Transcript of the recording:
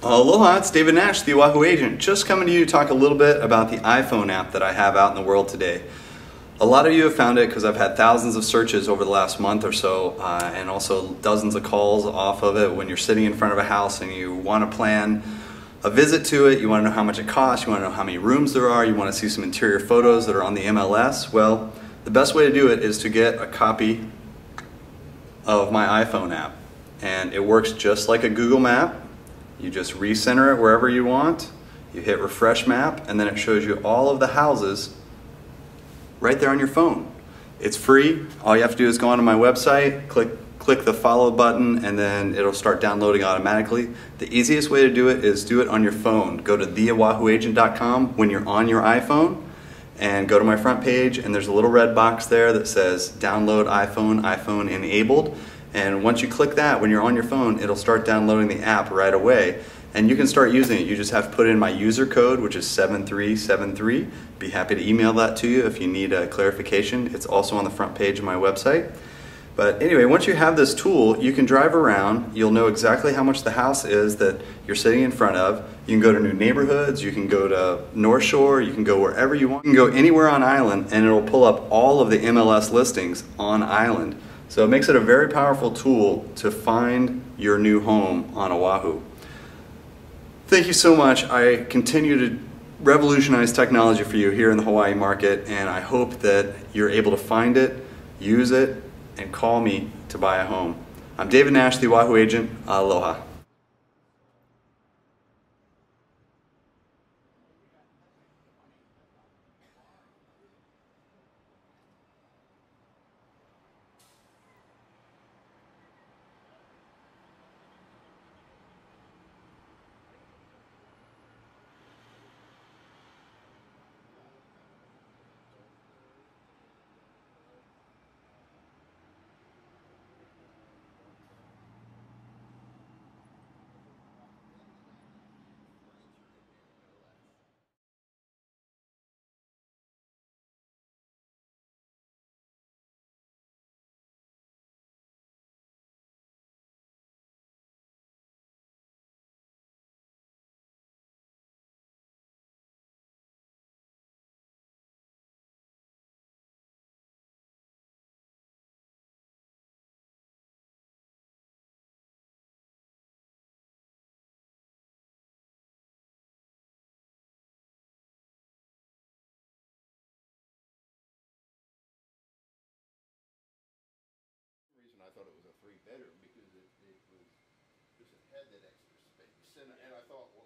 Aloha, it's David Nash, the Oahu agent. Just coming to you to talk a little bit about the iPhone app that I have out in the world today. A lot of you have found it because I've had thousands of searches over the last month or so, and also dozens of calls off of it. When you're sitting in front of a house and you want to plan a visit to it, you want to know how much it costs, you want to know how many rooms there are, you want to see some interior photos that are on the MLS. Well, the best way to do it is to get a copy of my iPhone app. And it works just like a Google map. You just recenter it wherever you want, you hit refresh map, and then it shows you all of the houses right there on your phone. It's free. All you have to do is go onto my website, click the follow button, and then it'll start downloading automatically. The easiest way to do it is do it on your phone. Go to theoahuagent.com when you're on your iPhone, and go to my front page, and there's a little red box there that says download iPhone, iPhone enabled. And once you click that, when you're on your phone, it'll start downloading the app right away. And you can start using it. You just have to put in my user code, which is 7373. Be happy to email that to you if you need a clarification. It's also on the front page of my website. But anyway, once you have this tool, you can drive around. You'll know exactly how much the house is that you're sitting in front of. You can go to new neighborhoods, you can go to North Shore, you can go wherever you want. You can go anywhere on island and it'll pull up all of the MLS listings on island. So it makes it a very powerful tool to find your new home on Oahu. Thank you so much. I continue to revolutionize technology for you here in the Hawaii market, and I hope that you're able to find it, use it, and call me to buy a home. I'm David Nash, the Oahu agent. Aloha. I thought it was a 3-bedroom because it was just it had that extra space, and I thought, well,